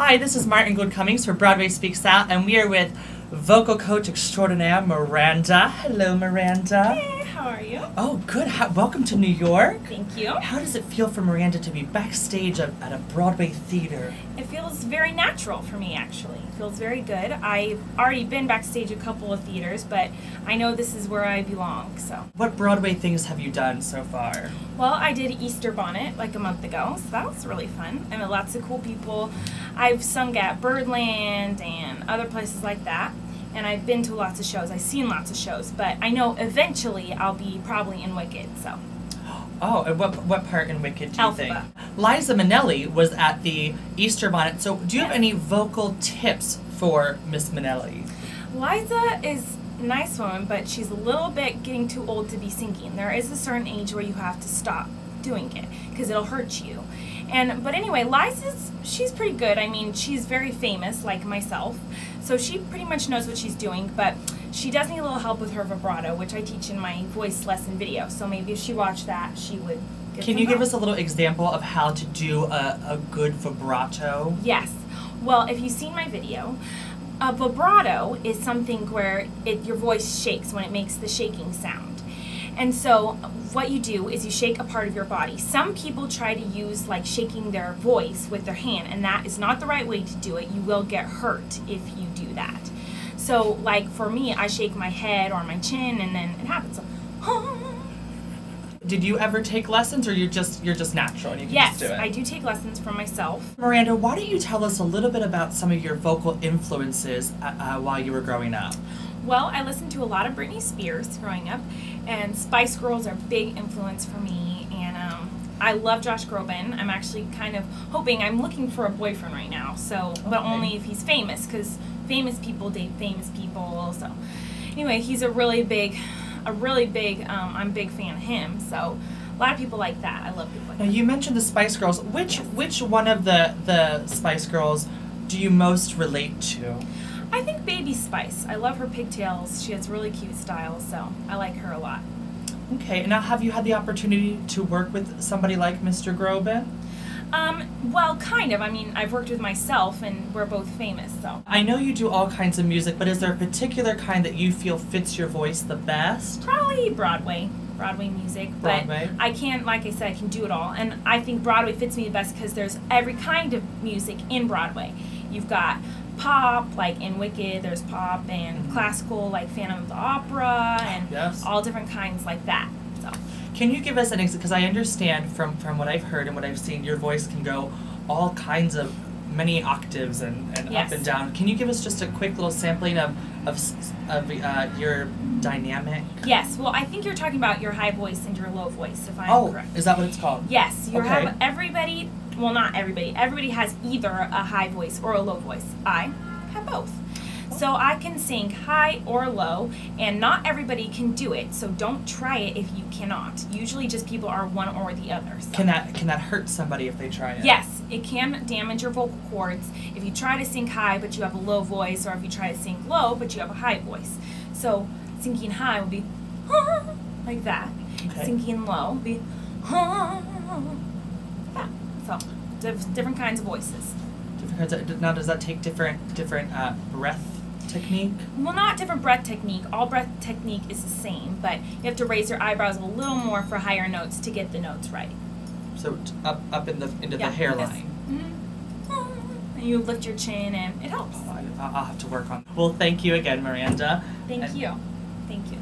Hi, this is Martin Gould Cummings for Broadway Speaks Out, and we are with vocal coach extraordinaire Miranda. Hello, Miranda. Hey, how are you? Oh, good. Welcome to New York. Thank you. How does it feel for Miranda to be backstage at a Broadway theater? It feels very natural for me, actually. It feels very good. I've already been backstage a couple of theaters, but I know this is where I belong, so. What Broadway things have you done so far? Well, I did Easter Bonnet like a month ago, so that was really fun. I met lots of cool people. I've sung at Birdland and other places like that, and I've been to lots of shows. I've seen lots of shows, but I know eventually I'll be probably in Wicked, so. Oh, and what part in Wicked do you think? Alpha. Liza Minnelli was at the Easter Bonnet, so do you have any vocal tips for Miss Minnelli? Liza is a nice woman, but she's a little bit getting too old to be singing. There is a certain age where you have to stop doing it because it'll hurt you. But anyway, she's pretty good. I mean, she's very famous, like myself, so she pretty much knows what she's doing, but she does need a little help with her vibrato, which I teach in my voice lesson video, so maybe if she watched that, she would get Can you some give help. us a little example of how to do a good vibrato? Yes. Well, if you've seen my video, a vibrato is something where your voice shakes when it makes the shaking sound. And so what you do is you shake a part of your body. Some people try to use like shaking their voice with their hand, and that is not the right way to do it. You will get hurt if you do that. So like for me, I shake my head or my chin and then it happens. So, Did you ever take lessons, or you're just natural and you can yes, just do it? I do take lessons from myself. Miranda, why don't you tell us a little bit about some of your vocal influences while you were growing up? Well, I listened to a lot of Britney Spears growing up, and Spice Girls are a big influence for me, and I love Josh Groban. I'm actually kind of hoping, I'm looking for a boyfriend right now, so, but only if he's famous, because famous people date famous people, so. Anyway, he's a really big, I'm a big fan of him, so a lot of people like that. I love people like Now, that. you mentioned the Spice Girls. Which one of the Spice Girls do you most relate to? I think Baby Spice. I love her pigtails. She has really cute style, so I like her a lot. Okay, now have you had the opportunity to work with somebody like Mr. Groban? Well, kind of. I mean, I've worked with myself, and we're both famous, so. I know you do all kinds of music, but is there a particular kind that you feel fits your voice the best? Probably Broadway music, Broadway. but I can, like I said, I can do it all, and I think Broadway fits me the best because there's every kind of music in Broadway. You've got pop, like in Wicked, there's pop, and classical, like Phantom of the Opera, and Yes. all different kinds like that. So. Can you give us an example? Because I understand from what I've heard and what I've seen, your voice can go all kinds of many octaves and Yes. up and down. Can you give us just a quick little sampling of your dynamic? Yes. Well, I think you're talking about your high voice and your low voice, if I'm correct. Is that what it's called? Yes. You Okay. have everybody. Well, not everybody. Everybody has either a high voice or a low voice. I have both. So I can sing high or low, and not everybody can do it, so don't try it if you cannot. Usually just people are one or the other. So. Can that hurt somebody if they try it? Yes, it can damage your vocal cords if you try to sing high but you have a low voice, or if you try to sing low but you have a high voice. So singing high would be like that. Okay. Singing low would be like that. So different kinds of voices. Different kinds of, now, does that take different breath technique? Well, not different breath technique. All breath technique is the same, but you have to raise your eyebrows a little more for higher notes to get the notes right. So up into the Yeah, hairline. And you lift your chin, and it helps. I'll have to work on. Well, thank you again, Miranda. Thank you. Thank you.